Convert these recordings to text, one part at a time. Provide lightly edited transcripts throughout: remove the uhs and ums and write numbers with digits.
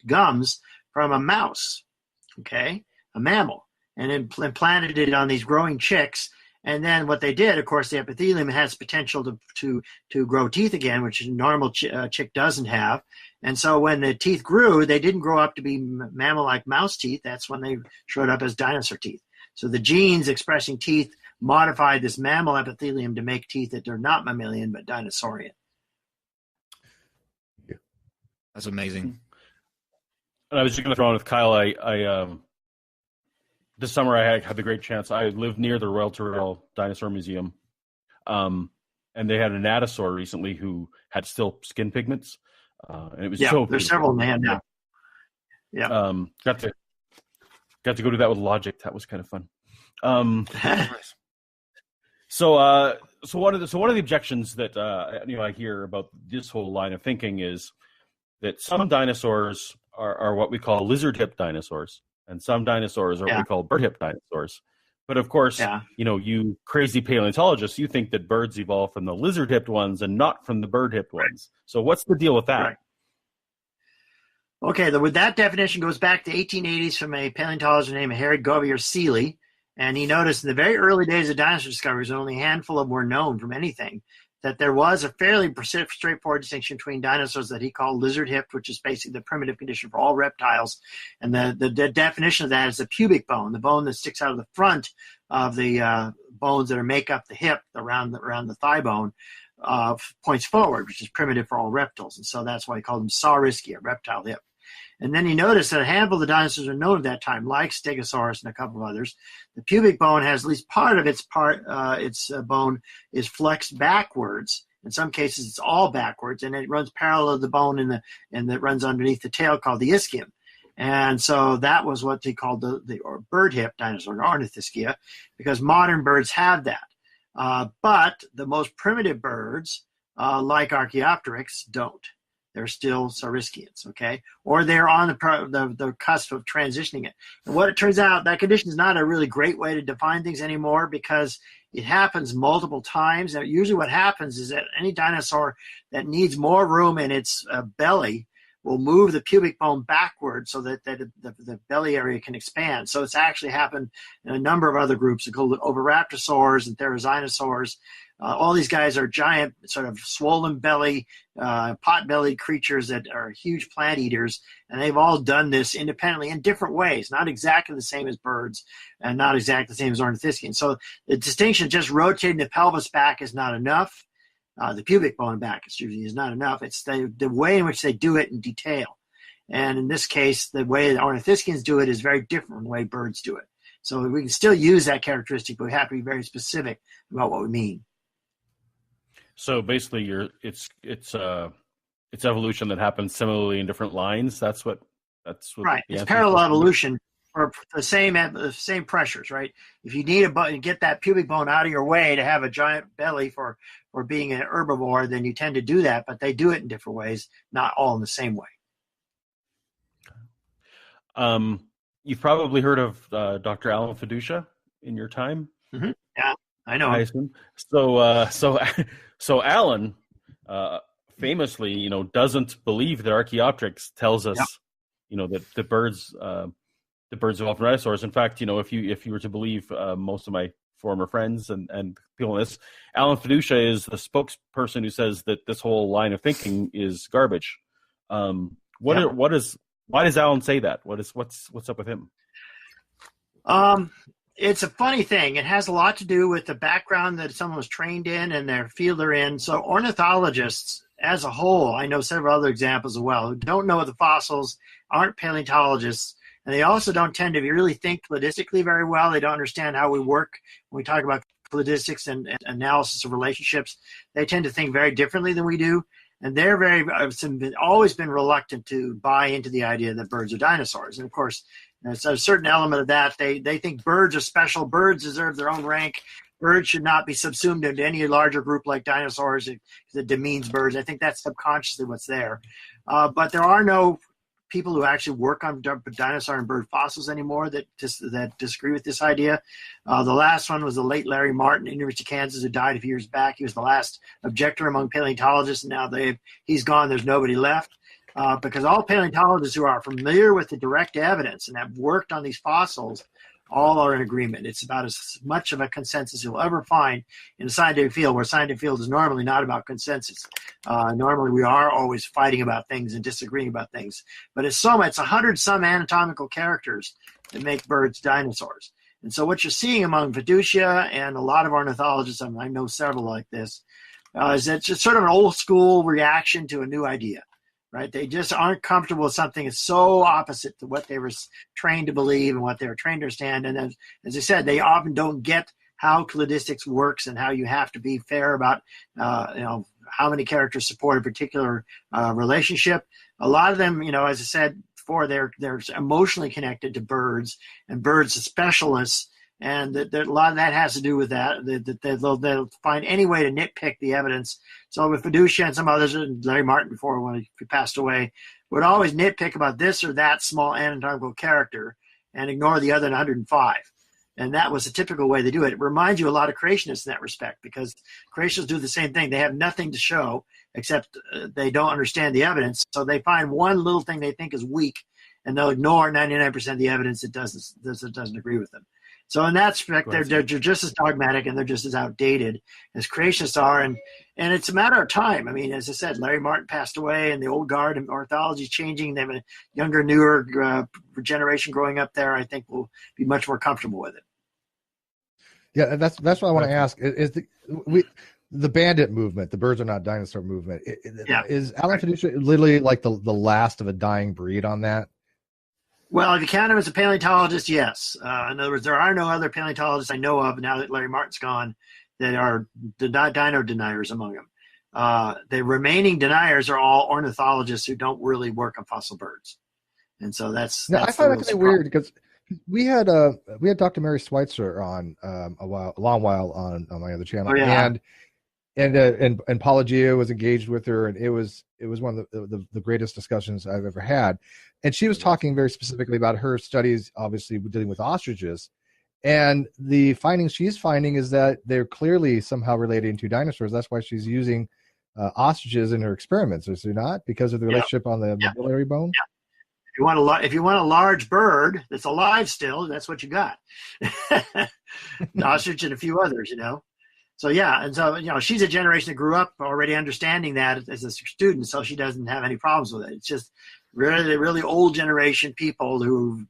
gums from a mouse, okay, a mammal, and implanted it on these growing chicks. And then what they did, of course, the epithelium has potential to grow teeth again, which a normal chick doesn't have. And so when the teeth grew, they didn't grow up to be mammal-like mouse teeth. That's when they showed up as dinosaur teeth. So the genes expressing teeth modified this mammal epithelium to make teeth that are not mammalian but dinosaurian. That's amazing. And I was just going to throw in with Kyle. I this summer I had the great chance. I lived near the Royal Tyrrell Dinosaur Museum, and they had a Dinosaur recently who had still skin pigments, and it was so. There's several man now. Yeah. Got to go to that with Logic. That was kind of fun. So one of the objections that I hear about this whole line of thinking is that some dinosaurs are what we call lizard-hip dinosaurs, and some dinosaurs are what we call bird-hip dinosaurs. But of course, you crazy paleontologists, you think that birds evolved from the lizard-hipped ones and not from the bird-hipped ones. So what's the deal with that? Right. Okay, with that definition goes back to 1880s from a paleontologist named Harry Govier Seeley, and he noticed in the very early days of dinosaur discoveries, only a handful of them were known from anything, that there was a fairly straightforward distinction between dinosaurs that he called lizard-hipped, which is basically the primitive condition for all reptiles. And the definition of that is the pubic bone, the bone that sticks out of the front of the bones that make up the hip, around the thigh bone, points forward, which is primitive for all reptiles. And so that's why he called them Sauriskia, reptile hip. And then he noticed that a handful of the dinosaurs are known at that time, like Stegosaurus and a couple of others. The pubic bone has at least part of its bone is flexed backwards. In some cases, it's all backwards, and it runs parallel to the bone and that runs underneath the tail, called the ischium. And so that was what they called the bird hip dinosaur, Ornithischia, because modern birds have that. But the most primitive birds, like Archaeopteryx, don't. They're still Saurischians, okay? Or they're on the cusp of transitioning it. And what it turns out, that condition is not a really great way to define things anymore, because it happens multiple times. And usually what happens is that any dinosaur that needs more room in its belly will move the pubic bone backward so that the belly area can expand. So it's actually happened in a number of other groups, including Oviraptorosaurs and Therizinosaurs. All these guys are giant, sort of swollen belly, pot-bellied creatures that are huge plant eaters, and they've all done this independently in different ways, not exactly the same as birds and not exactly the same as ornithischians. So the distinction of just rotating the pelvis back is not enough. The pubic bone back is not enough. It's the way in which they do it in detail. And in this case, the way the ornithischians do it is very different from the way birds do it. So we can still use that characteristic, but we have to be very specific about what we mean. So basically, it's evolution that happens similarly in different lines. That's what right. It's parallel evolution for the same pressures, right? If you need get that pubic bone out of your way to have a giant belly for being an herbivore, then you tend to do that. But they do it in different ways, not all in the same way. You've probably heard of Dr. Alan Fiducia in your time. Mm-hmm. Yeah, I know. I assume. So Alan famously, doesn't believe that Archaeopteryx tells us, that the birds evolved from dinosaurs. In fact, if you were to believe most of my former friends and people in this, Alan Fiducia is the spokesperson who says that this whole line of thinking is garbage. Why does Alan say that? What's up with him? It's a funny thing. It has a lot to do with the background that someone was trained in and their field they're in. So ornithologists as a whole, I know several other examples as well, who don't know the fossils, aren't paleontologists, and they also don't tend to really think cladistically very well. They don't understand how we work when we talk about cladistics and analysis of relationships. They tend to think very differently than we do. And they're always been reluctant to buy into the idea that birds are dinosaurs. And of course, there's a certain element of that. They think birds are special. Birds deserve their own rank. Birds should not be subsumed into any larger group like dinosaurs because it demeans birds. I think that's subconsciously what's there. But there are no people who actually work on dinosaur and bird fossils anymore that disagree with this idea. The last one was the late Larry Martin, University of Kansas, who died a few years back. He was the last objector among paleontologists, and now he's gone. There's nobody left. because all paleontologists who are familiar with the direct evidence and have worked on these fossils all are in agreement. It's about as much of a consensus you'll ever find in a scientific field, where scientific field is normally not about consensus. Normally we are always fighting about things and disagreeing about things. But it's 100 some anatomical characters that make birds dinosaurs. And so what you're seeing among fiducia and a lot of ornithologists, I know several like this, is that it's just sort of an old school reaction to a new idea. Right? They just aren't comfortable with something that's so opposite to what they were trained to believe and what they were trained to understand. And as I said, they often don't get how cladistics works and how you have to be fair about, how many characters support a particular relationship. A lot of them, as I said before, they're emotionally connected to birds, and birds are specialists. And a lot of that has to do with that. They'll find any way to nitpick the evidence. So with fiducia and some others, Larry Martin before when he passed away, would always nitpick about this or that small anatomical character and ignore the other 105. And that was a typical way they do it. It reminds you a lot of creationists in that respect, because creationists do the same thing. They have nothing to show except they don't understand the evidence. So they find one little thing they think is weak, and they'll ignore 99% of the evidence that doesn't agree with them. So in that respect, they're just as dogmatic and they're just as outdated as creationists are. And it's a matter of time. I mean, as I said, Larry Martin passed away, and the old guard and ornithology is changing. They have a younger, newer generation growing up there. I think will be much more comfortable with it. Yeah, that's what I want to ask. Is the bandit movement, the birds are not dinosaur movement, is Alan Fiducia literally like the last of a dying breed on that? Well, if you count him as a paleontologist, yes. In other words, there are no other paleontologists I know of now that Larry Martin's gone that are dino deniers among them. The remaining deniers are all ornithologists who don't really work on fossil birds, and so that's I find that kind of weird, because we had Dr. Mary Schweitzer on a long while on my other channel, and Paula Gio was engaged with her, and it was one of the greatest discussions I've ever had. And she was talking very specifically about her studies, obviously dealing with ostriches, and the findings she's finding is that they're clearly somehow relating to dinosaurs. That's why she's using ostriches in her experiments, is she not? Because of the relationship on the medullary bone. Yeah. If you want a large bird that's alive still, that's what you got. An ostrich and a few others, So and so she's a generation that grew up already understanding that as a student, so she doesn't have any problems with it. It's just really, really old generation people who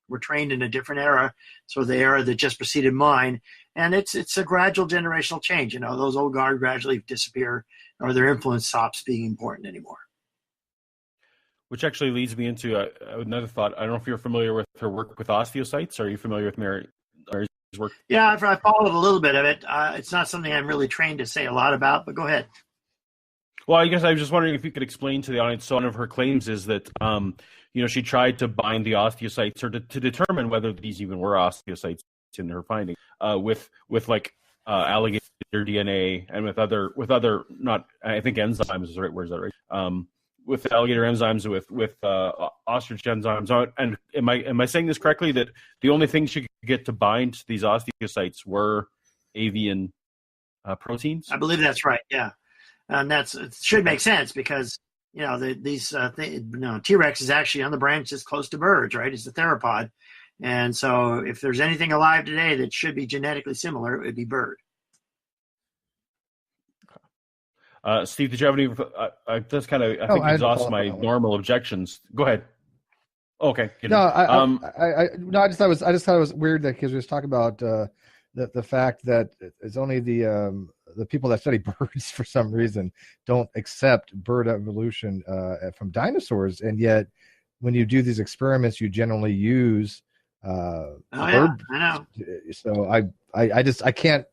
were trained in a different era, so the era that just preceded mine, and it's a gradual generational change. Those old guard gradually disappear, or their influence stops being important anymore. Which actually leads me into another thought. I don't know if you're familiar with her work with osteocytes. Are you familiar with Mary's work? Yeah, I followed a little bit of it. It's not something I'm really trained to say a lot about, but go ahead. Well, I guess I was just wondering if you could explain to the audience. So one of her claims is that, she tried to bind the osteocytes, or to determine whether these even were osteocytes in her finding, with alligator DNA and with other not, I think enzymes is the right word. Is that right? With alligator enzymes, with ostrich enzymes. And am I saying this correctly, that the only things she could get to bind these osteocytes were avian proteins? I believe that's right. Yeah, and it should make sense, because T-Rex is actually on the branches close to birds, right? It's a theropod, and so if there's anything alive today that should be genetically similar, it would be bird. Steve, did you have any? I think exhaust my normal objections. Go ahead. Okay. I just thought it was weird that, because we was talking about the fact that it's only the people that study birds for some reason don't accept bird evolution from dinosaurs, and yet when you do these experiments, you generally use bird. I know. So I can't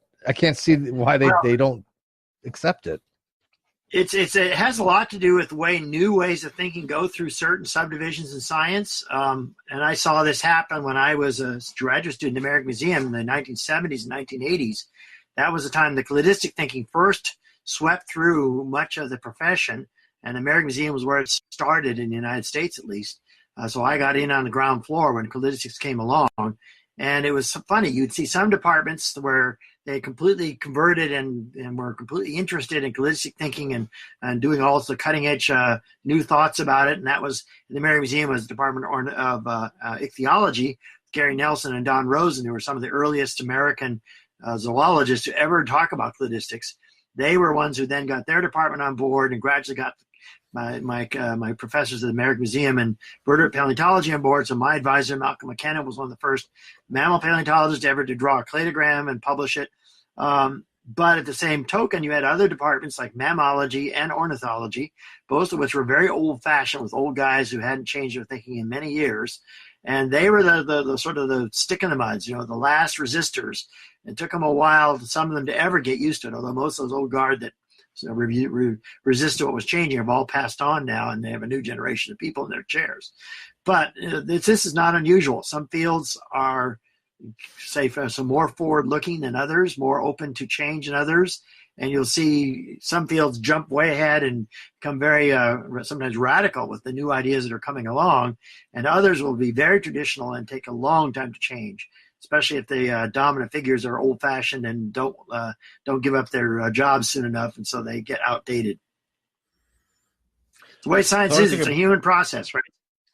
see why they don't accept it. It has a lot to do with the way new ways of thinking go through certain subdivisions in science. And I saw this happen when I was a graduate student at the American Museum in the 1970s and 1980s. That was the time the cladistic thinking first swept through much of the profession, and the American Museum was where it started in the United States, at least. So I got in on the ground floor when cladistics came along, and it was funny. You'd see some departments where they completely converted and were completely interested in cladistic thinking and doing all the cutting edge new thoughts about it. And that was in the American Museum was the Department of Ichthyology, Gary Nelson and Don Rosen, who were some of the earliest American zoologists to ever talk about cladistics. They were ones who then got their department on board and gradually got my professors at the American Museum and vertebrate paleontology on board. So my advisor, Malcolm McKenna, was one of the first mammal paleontologists ever to draw a cladogram and publish it. But at the same token, you had other departments like mammalogy and ornithology, both of which were very old-fashioned with old guys who hadn't changed their thinking in many years. And they were the sort of the stick in the muds, the last resistors. It took them a while, some of them, to ever get used to it, although most of those old guard that resisted what was changing have all passed on now, and they have a new generation of people in their chairs. But this is not unusual. Some fields are, say, some more forward-looking than others, more open to change than others. And you'll see some fields jump way ahead and become very sometimes radical with the new ideas that are coming along, and others will be very traditional and take a long time to change, especially if the dominant figures are old-fashioned and don't give up their jobs soon enough, and so they get outdated. It's the way science is. It's a human process, right?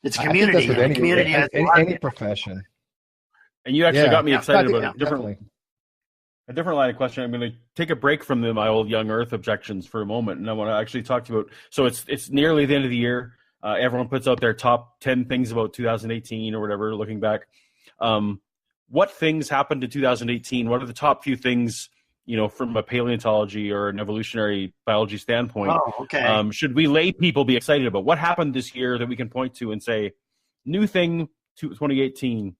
It's a community. Any profession. And you actually got me excited about a different line of question. I'm going to take a break from my old young Earth objections for a moment, and I want to actually talk to you about. So it's nearly the end of the year. Everyone puts out their top 10 things about 2018 or whatever. Looking back, what things happened in 2018? What are the top few things, from a paleontology or an evolutionary biology standpoint? Oh, okay. Should we lay people be excited about? What happened this year that we can point to and say, new thing to 2018?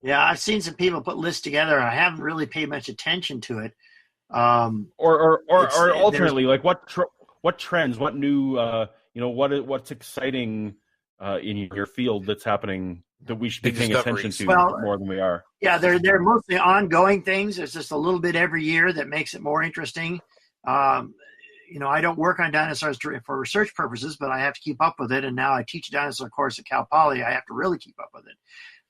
Yeah, I've seen some people put lists together. I haven't really paid much attention to it. Or alternately, like what trends, what new, what's exciting in your field that's happening that we should be paying attention to more than we are? Yeah, they're mostly ongoing things. There's just a little bit every year that makes it more interesting. I don't work on dinosaurs for research purposes, but I have to keep up with it. And now I teach a dinosaur course at Cal Poly. I have to really keep up with it.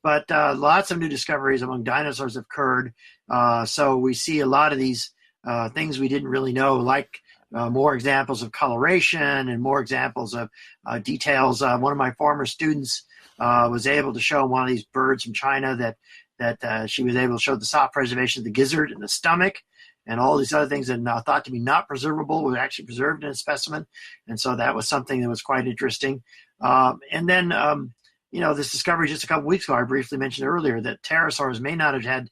But lots of new discoveries among dinosaurs have occurred. So we see a lot of these things we didn't really know, like more examples of coloration and more examples of details. One of my former students was able to show one of these birds from China that she was able to show the soft preservation of the gizzard and the stomach, and all these other things that are thought to be not preservable were actually preserved in a specimen. And so that was something that was quite interesting. And then this discovery just a couple weeks ago, I briefly mentioned earlier, that pterosaurs may not have had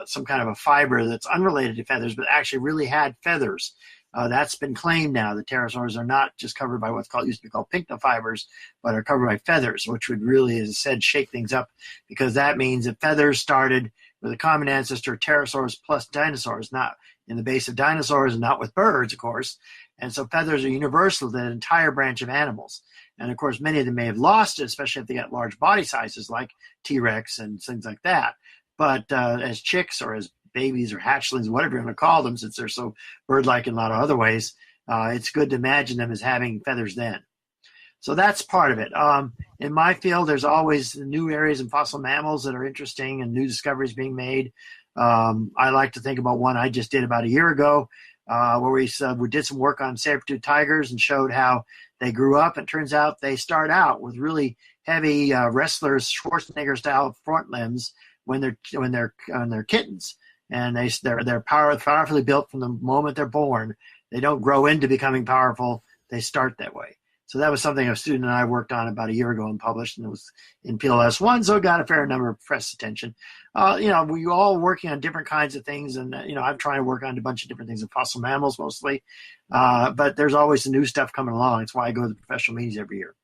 some kind of a fiber that's unrelated to feathers, but actually really had feathers. That's been claimed now. The pterosaurs are not just covered by what's used to be called pycnofibers, but are covered by feathers, which would really, as I said, shake things up, because that means that feathers started with a common ancestor, pterosaurs plus dinosaurs, not in the base of dinosaurs and not with birds, of course. And so feathers are universal to that entire branch of animals. And of course, many of them may have lost it, especially if they got large body sizes like T-Rex and things like that. But as chicks or as babies or hatchlings, whatever you want to call them, since they're so bird-like in a lot of other ways, it's good to imagine them as having feathers then. So that's part of it. In my field, there's always new areas in fossil mammals that are interesting and new discoveries being made. I like to think about one I just did about a year ago, where we did some work on saber-toothed tigers and showed how they grew up. It turns out they start out with really heavy wrestlers, Schwarzenegger-style front limbs when they're kittens, and they're powerfully built from the moment they're born. They don't grow into becoming powerful; they start that way. So that was something a student and I worked on about a year ago and published, and it was in PLS 1, so it got a fair number of press attention. We all working on different kinds of things, and I'm trying to work on a bunch of different things in fossil mammals mostly, but there's always some new stuff coming along. It's why I go to the professional meetings every year.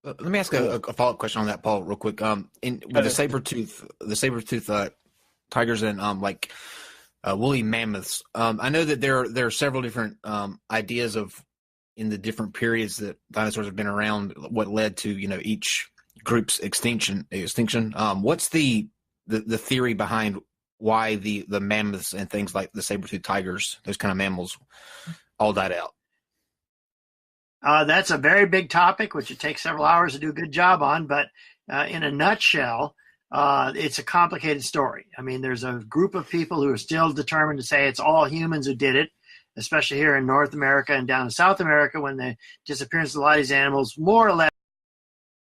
Let me ask a follow-up question on that, Paul, real quick. With the saber-tooth tigers and woolly mammoths, I know that there are several different ideas of, in the different periods that dinosaurs have been around, what led to each group's extinction. What's the theory behind why the mammoths and things like the saber-toothed tigers, those kind of mammals, all died out? That's a very big topic, which it takes several hours to do a good job on. But in a nutshell, it's a complicated story. I mean, there's a group of people who are still determined to say it's all humans who did it, especially here in North America and down in South America when the disappearance of a lot of these animals more or less